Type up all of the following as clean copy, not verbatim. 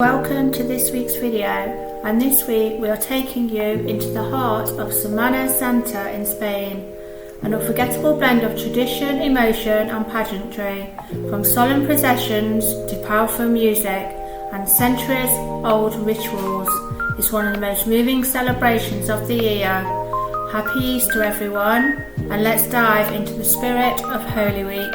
Welcome to this week's video, and this week we are taking you into the heart of Semana Santa in Spain, an unforgettable blend of tradition, emotion and pageantry, from solemn processions to powerful music and centuries-old rituals. It's one of the most moving celebrations of the year. Happy Easter everyone, and let's dive into the spirit of Holy Week.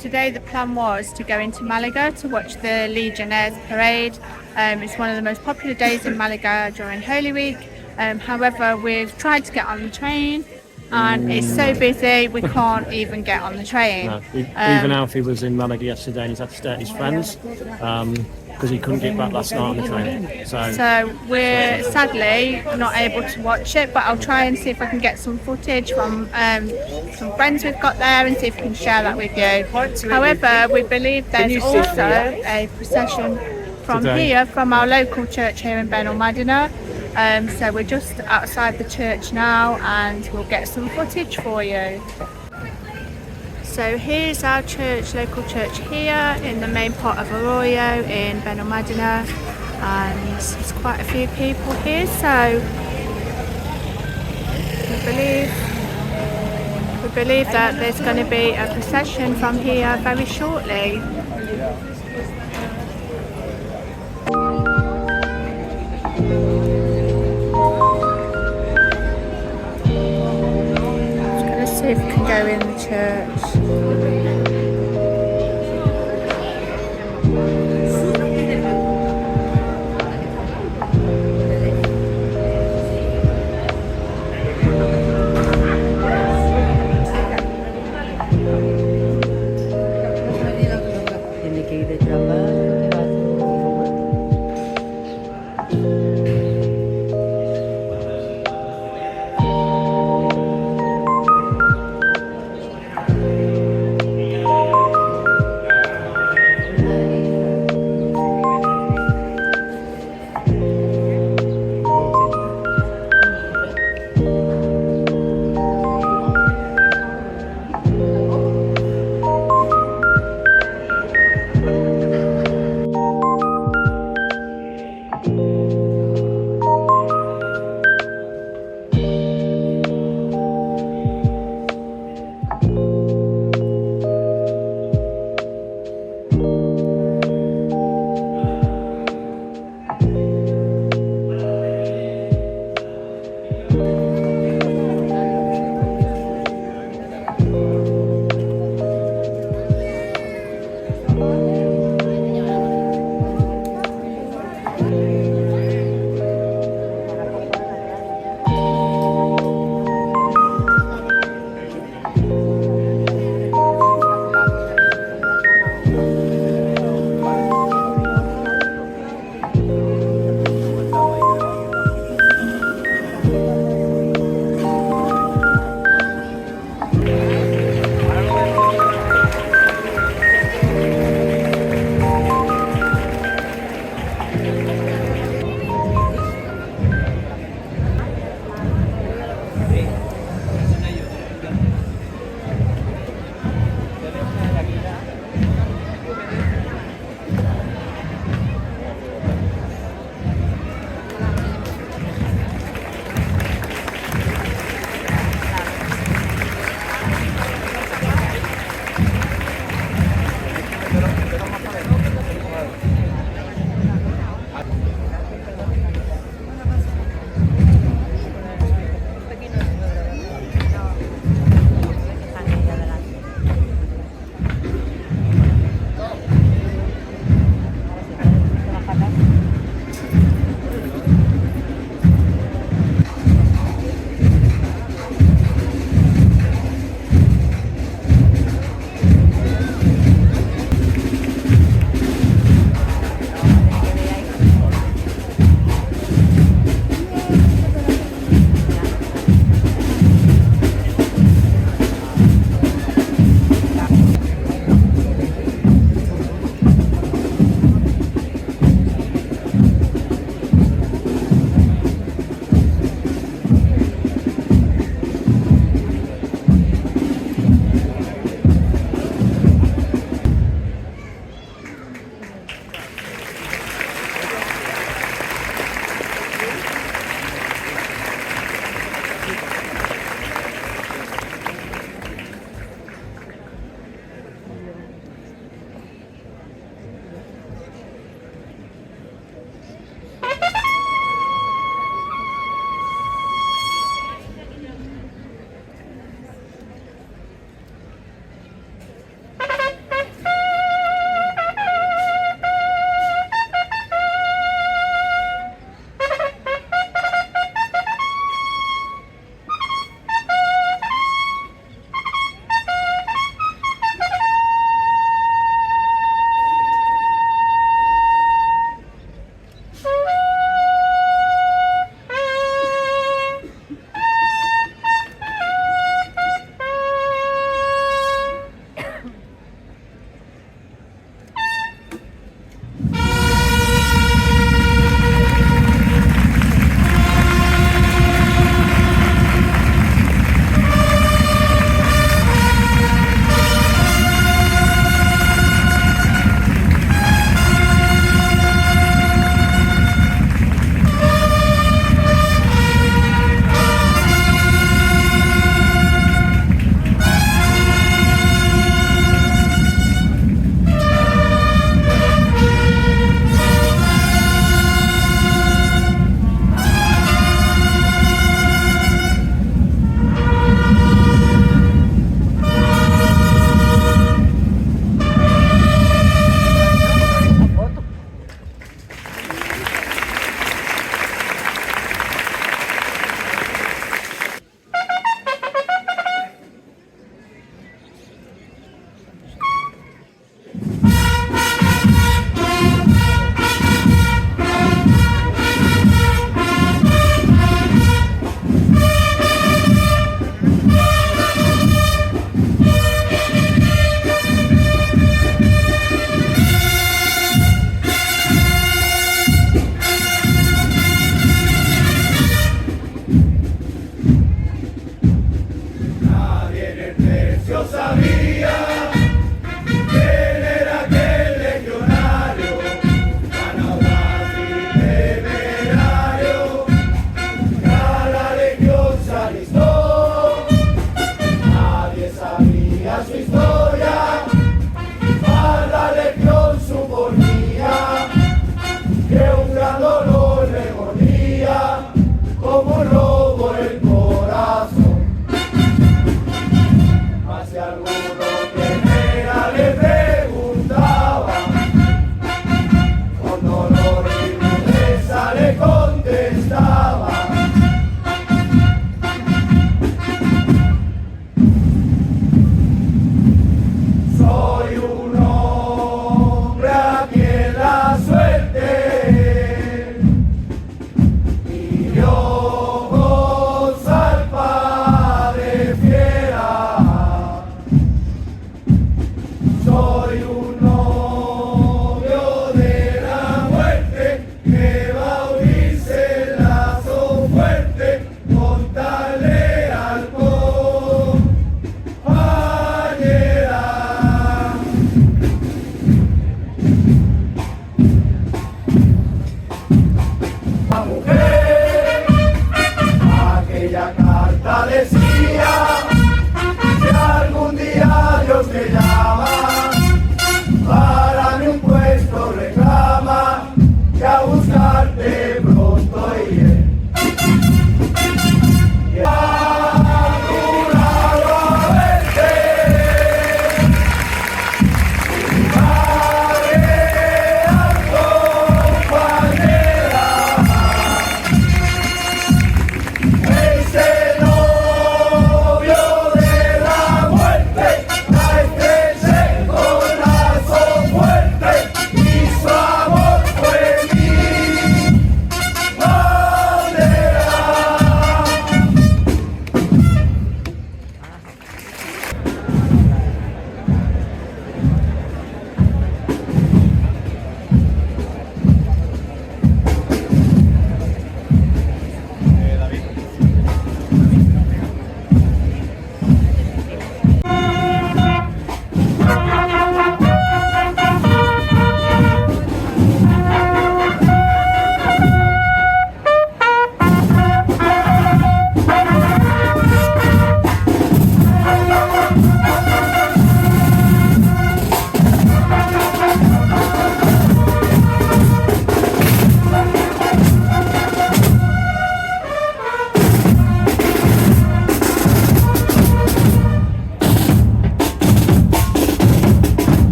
Today the plan was to go into Malaga to watch the Legionnaires parade. It's one of the most popular days in Malaga during Holy Week. However, we've tried to get on the train and it's so busy we can't even get on the train. No. Even Alfie was in Malaga yesterday and he's had to stay at his friends because he couldn't get back last night on the train. So we're sadly not able to watch it, but I'll try and see if I can get some footage from some friends we've got there and see if we can share that with you. However, we believe there's also a procession from here, from our local church here in Benalmadena. So we're just outside the church now and we'll get some footage for you. So here's our church, local church here in the main part of Arroyo in Benalmadena, and there's quite a few people here, so we believe that there's going to be a procession from here very shortly. See if we can go in the church.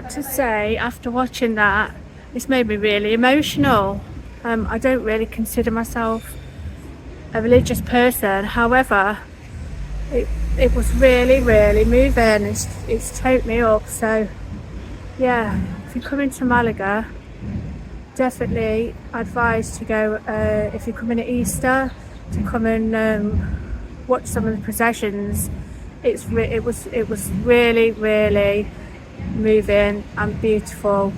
got to say, after watching that, it's made me really emotional. I don't really consider myself a religious person. However, it was really, really moving. It's choked me up. So yeah, if you come into Malaga, definitely advise to go, if you're coming at Easter, to come and watch some of the processions. It was really, really moving and beautiful.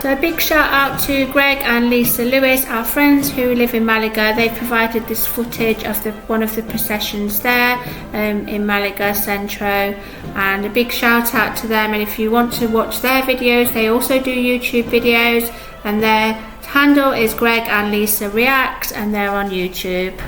So a big shout out to Greg and Lisa Lewis, our friends who live in Malaga. They provided this footage of one of the processions there in Malaga Centro, and a big shout out to them. And if you want to watch their videos, they also do YouTube videos, and their handle is Greg and Lisa Reacts, and they're on YouTube.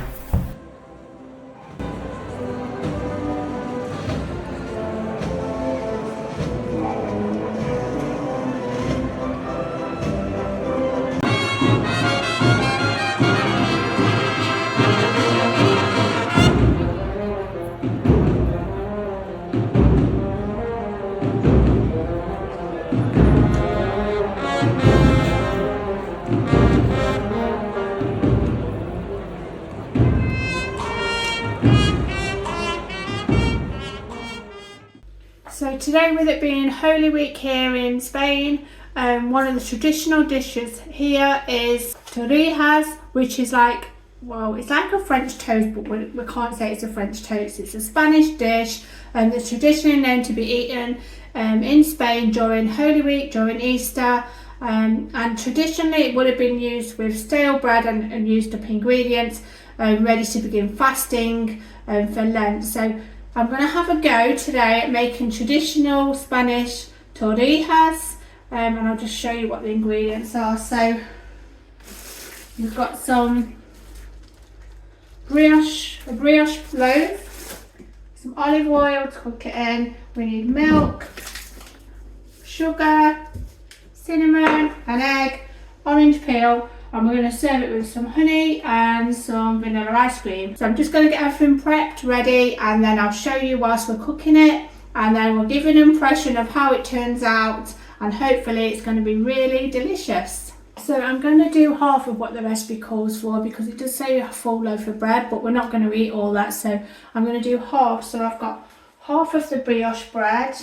So today, with it being Holy Week here in Spain, one of the traditional dishes here is torrijas, which is like, well, it's like a French toast, but we can't say it's a French toast. It's a Spanish dish that's traditionally known to be eaten in Spain during Holy Week, during Easter, and traditionally it would have been used with stale bread and used up ingredients ready to begin fasting for Lent. So I'm going to have a go today at making traditional Spanish torrijas, and I'll just show you what the ingredients are. So we've got some a brioche loaf, some olive oil to cook it in. We need milk, sugar, cinnamon, an egg, orange peel, and we're going to serve it with some honey and some vanilla ice cream. So I'm just going to get everything prepped, ready, and then I'll show you whilst we're cooking it, and then we'll give you an impression of how it turns out, and hopefully it's going to be really delicious. So I'm going to do half of what the recipe calls for, because it does say a full loaf of bread, but we're not going to eat all that, so I'm going to do half. So I've got half of the brioche bread,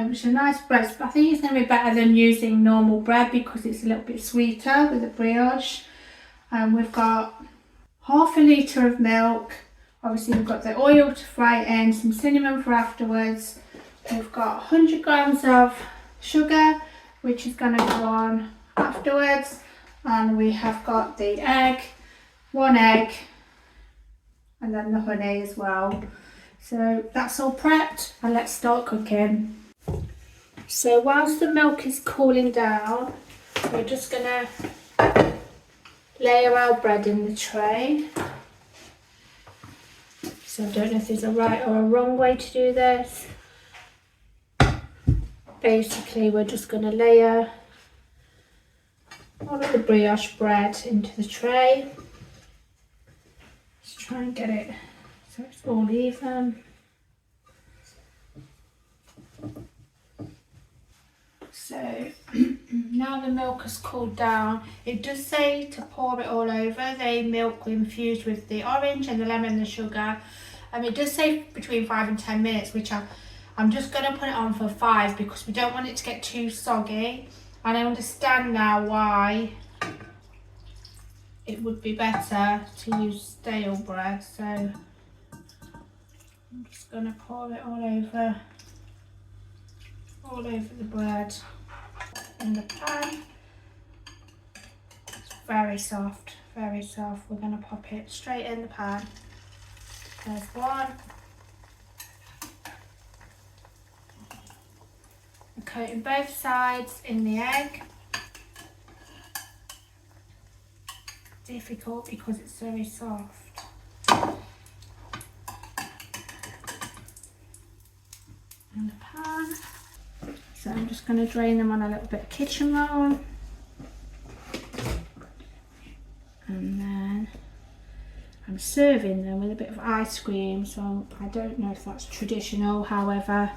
which is a nice bread. I think it's going to be better than using normal bread because it's a little bit sweeter with the brioche. We've got half a litre of milk. Obviously we've got the oil to fry it in, some cinnamon for afterwards. We've got 100 grams of sugar, which is going to go on afterwards. And we have got the egg, one egg, and then the honey as well. So that's all prepped, and let's start cooking. So whilst the milk is cooling down, we're just going to layer our bread in the tray. So I don't know if there's a right or a wrong way to do this. Basically, we're just going to layer all of the brioche bread into the tray. Let's try and get it so it's all even. So now the milk has cooled down, it does say to pour it all over the milk infused with the orange and the lemon and the sugar. It does say between 5 and 10 minutes, which I'm just going to put it on for 5 because we don't want it to get too soggy. And I understand now why it would be better to use stale bread. So I'm just going to pour it all over the bread in the pan. It's very soft, very soft. We're going to pop it straight in the pan. There's one. coating both sides in the egg. Difficult because it's very soft. In the pan. So I'm just going to drain them on a little bit of kitchen roll. And then I'm serving them with a bit of ice cream, so I don't know if that's traditional, however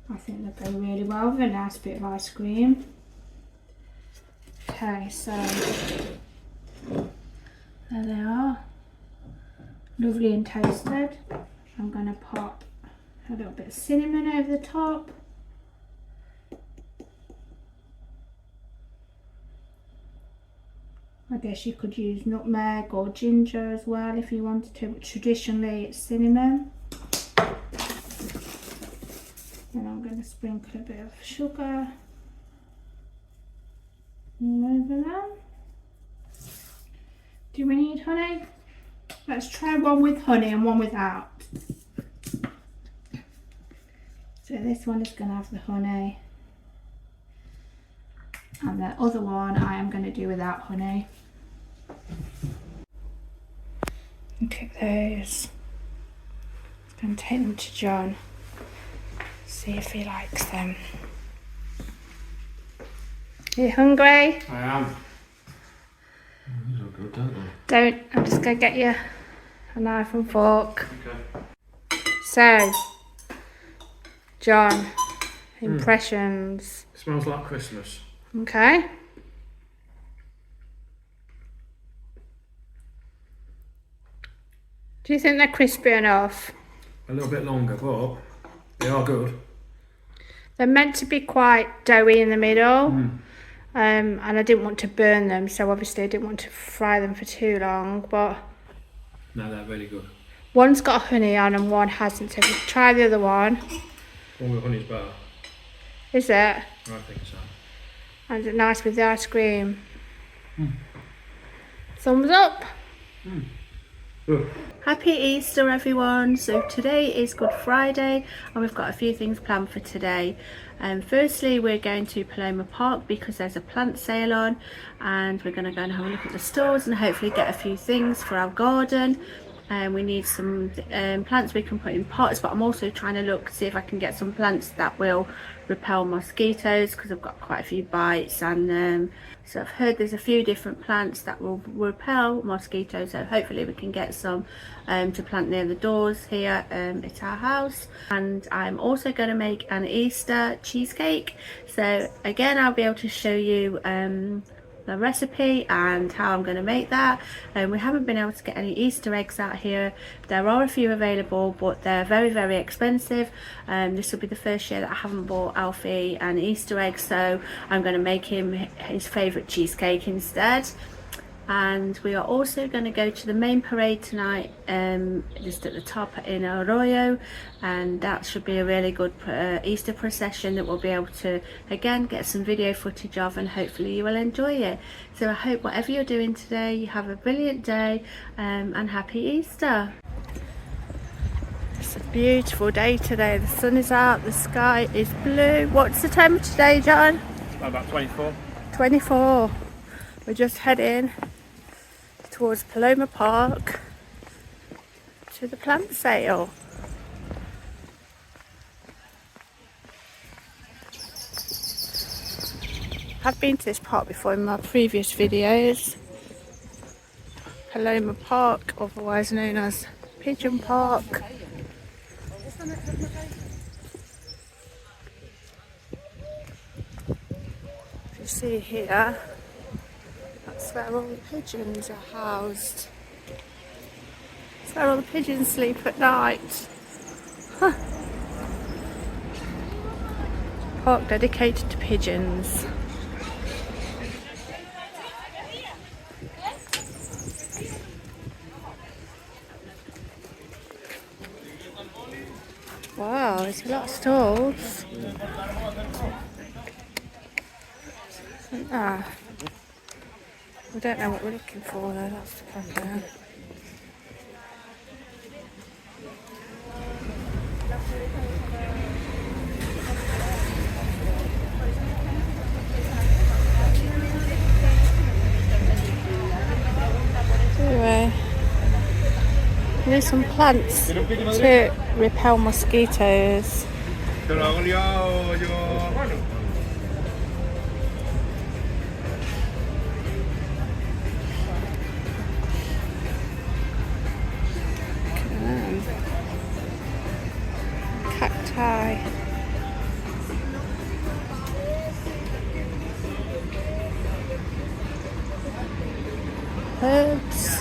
I think they go really well with a nice bit of ice cream. Okay, so there they are, lovely and toasted. I'm going to pop a little bit of cinnamon over the top. I guess you could use nutmeg or ginger as well if you wanted to, but traditionally it's cinnamon. And I'm going to sprinkle a bit of sugar all over them. Do we need honey? Let's try one with honey and one without. So this one is going to have the honey, and the other one I am going to do without honey. Look at those. I'm going to take them to John, see if he likes them. Are you hungry? I am. These are good, don't they? I'm just going to get you a knife and fork. Okay. So, John, impressions. Smells like Christmas. Okay. Do you think they're crispy enough? A little bit longer, but they are good. They're meant to be quite doughy in the middle, and I didn't want to burn them, so obviously I didn't want to fry them for too long, but... No, they're really good. One's got honey on and one hasn't, so if you try the other one. One with honey's better. Is it? I think so. And it's nice with the ice cream. Thumbs up. Good. Happy Easter everyone. So today is Good Friday and we've got a few things planned for today. Firstly, we're going to Paloma Park because there's a plant sale on, and we're going to go and have a look at the stores and hopefully get a few things for our garden. We need some plants we can put in pots, but I'm also trying to see if I can get some plants that will repel mosquitoes because I've got quite a few bites, and so I've heard there's a few different plants that will repel mosquitoes, so hopefully we can get some to plant near the doors here at our house. And I'm also going to make an Easter cheesecake, so again I'll be able to show you the recipe and how I'm going to make that. We haven't been able to get any Easter eggs out here. There are a few available, but they're very, very expensive. This will be the first year that I haven't bought Alfie an Easter egg, so I'm going to make him his favourite cheesecake instead. And we are also going to go to the main parade tonight, just at the top in Arroyo, and that should be a really good Easter procession that we'll be able to again get some video footage of, and hopefully you will enjoy it. So I hope whatever you're doing today you have a brilliant day, and happy Easter. It's a beautiful day today. The sun is out, the sky is blue. What's the temperature today, John? About 24. 24. We're just heading towards Paloma Park to the plant sale. I've been to this park before in my previous videos. Paloma Park, otherwise known as Pigeon Park. If you see here, that's where all the pigeons are housed. That's where all the pigeons sleep at night. Huh. Park dedicated to pigeons. Wow, there's a lot of stalls. We don't know what we're looking for though, that's the problem. There's some plants to repel mosquitoes. Cacti. Herbs.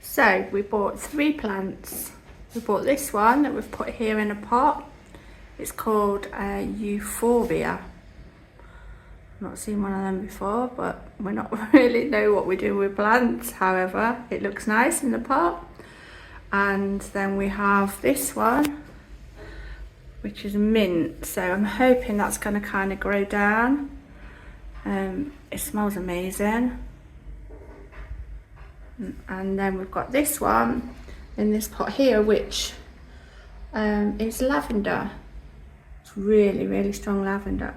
So we bought 3 plants. We bought this one that we've put here in a pot. It's called Euphorbia. I've not seen one of them before, but we're not really know what we do with plants. However, it looks nice in the pot. And then we have this one, which is mint. So I'm hoping that's going to kind of grow down. It smells amazing. And then we've got this one in this pot here, which is lavender. It's really, really strong lavender.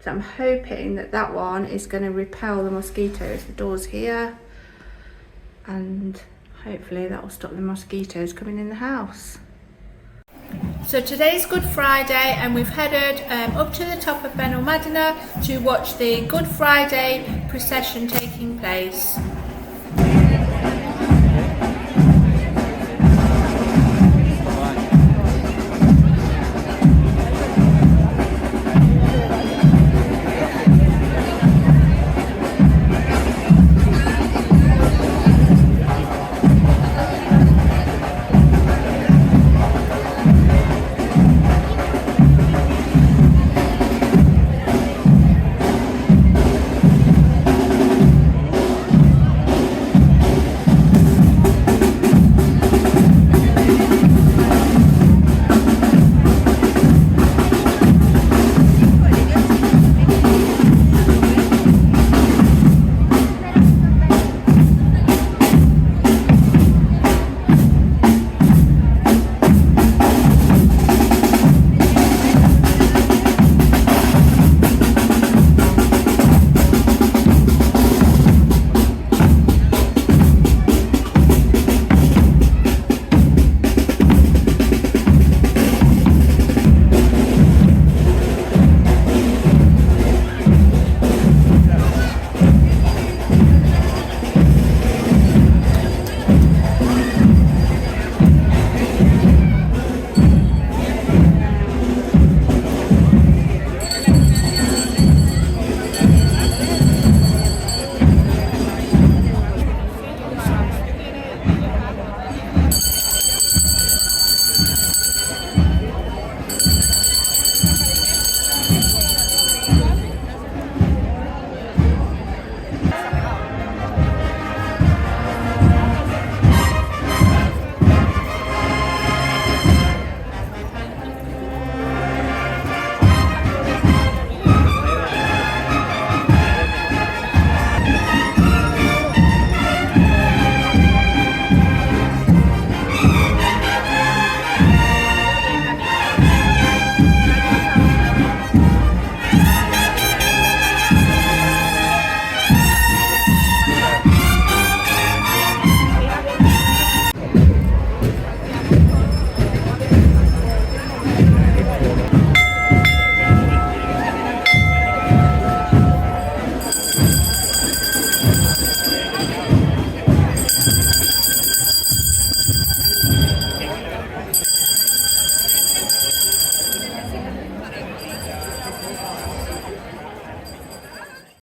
So I'm hoping that that one is going to repel the mosquitoes. The door's here, and hopefully that will stop the mosquitoes coming in the house. So today's Good Friday, and we've headed up to the top of Benalmadena to watch the Good Friday procession taking place.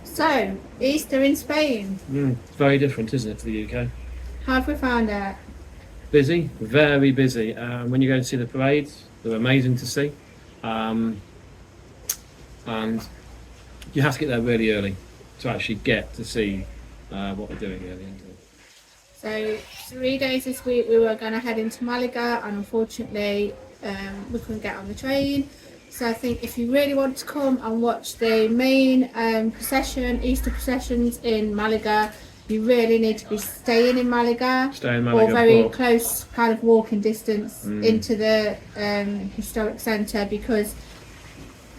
So, Easter in Spain. It's very different, isn't it, to the UK? How have we found it? Busy, very busy. When you go to see the parades, they're amazing to see. And you have to get there really early to actually get to see what they're doing at the end of it. So 3 days this week we were going to head into Malaga, and unfortunately we couldn't get on the train. So I think if you really want to come and watch the main procession, Easter processions in Malaga, you really need to be staying in Malaga, or very close kind of walking distance into the historic centre, because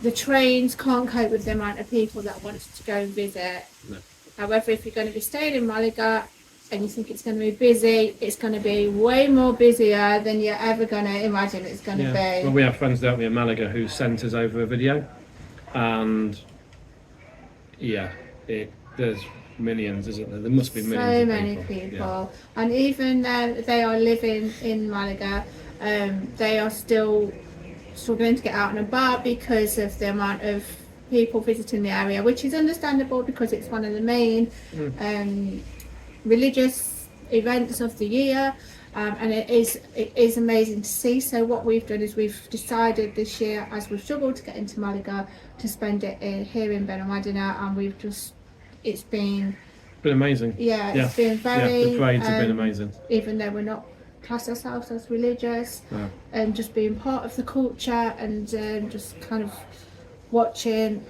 the trains can't cope with the amount of people that want to go and visit. No. However, if you're going to be staying in Malaga and you think it's going to be busy, it's going to be way more busier than you're ever going to imagine it's going to be. Well, we have friends, don't we, in Malaga who sent us over a video, and there's millions, isn't there? There must be millions so many people. And even though they are living in Malaga, they are still struggling to get out and about because of the amount of people visiting the area, which is understandable because it's one of the main religious events of the year, and it is amazing to see. So what we've done is we've decided this year, as we've struggled to get into Malaga, to spend it here in Benalmadena, and it's been amazing. It's been very the parades have been amazing, even though we're not class ourselves as religious, and just being part of the culture, and just kind of watching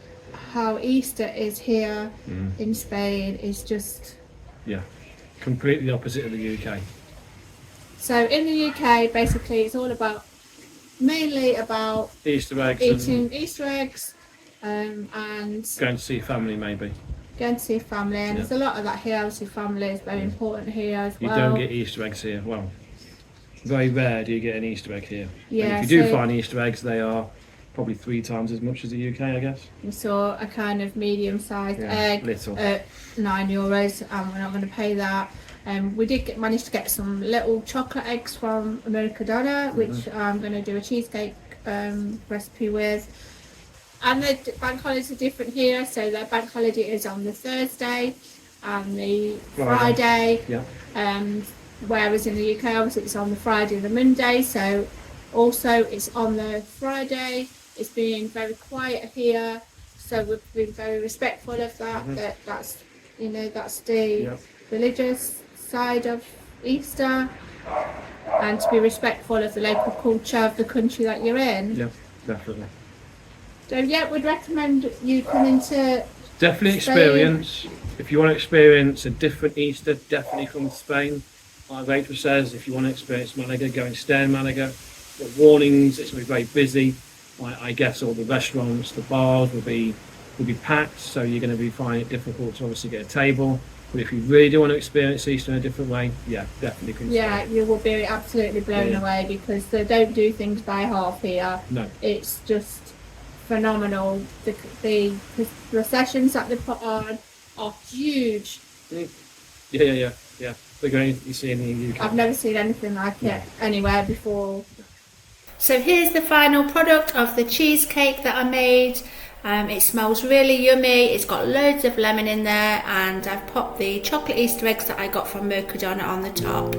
how Easter is here in Spain is just completely opposite of the UK. So in the UK, basically it's all about, mainly about Easter eggs, eating Easter eggs, and going to see family, maybe. Going to see family, and there's a lot of that here. Obviously family is very important here as well. You don't get Easter eggs here. Well, very rare do you get an Easter egg here. Yeah, and if you do find Easter eggs, they are probably 3 times as much as the UK, I guess. We saw a kind of medium-sized egg at €9, and we're not going to pay that. We did manage to get some little chocolate eggs from Mercadona, which I'm going to do a cheesecake recipe with. And the bank holidays are different here, so their bank holiday is on the Thursday and the Friday. Whereas in the UK, obviously it's on the Friday and the Monday, so also it's on the Friday. It's been very quiet here, so we've been very respectful of that. That's the religious side of Easter, and to be respectful of the local culture of the country that you're in. Yeah, definitely. So we'd recommend you coming to definitely Spain. Experience. If you want to experience a different Easter, definitely come to Spain. Like Rachel says, if you want to experience Malaga, go and stay in Malaga. But warnings, it's going to be very busy. I guess all the restaurants, the bars will be packed, so you're going to be finding it difficult to obviously get a table. But if you really do want to experience Easter in a different way, definitely come to Spain. You will be absolutely blown away, because they don't do things by half here. No. It's just phenomenal. The processions that they put on are huge. Yeah. They're going to see in the UK. I've never seen anything like it anywhere before. So here's the final product of the cheesecake that I made. It smells really yummy. It's got loads of lemon in there, and I've popped the chocolate Easter eggs that I got from Mercadona on the top.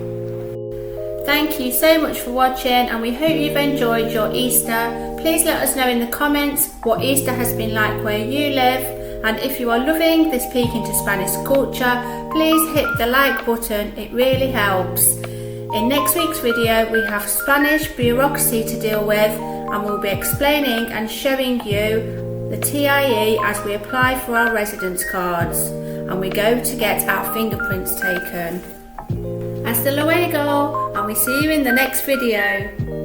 Thank you so much for watching, and we hope you've enjoyed your Easter. Please let us know in the comments what Easter has been like where you live, and if you are loving this peek into Spanish culture, please hit the like button, it really helps. In next week's video we have Spanish bureaucracy to deal with, and we'll be explaining and showing you the TIE as we apply for our residence cards and we go to get our fingerprints taken. Hasta luego, and we see you in the next video.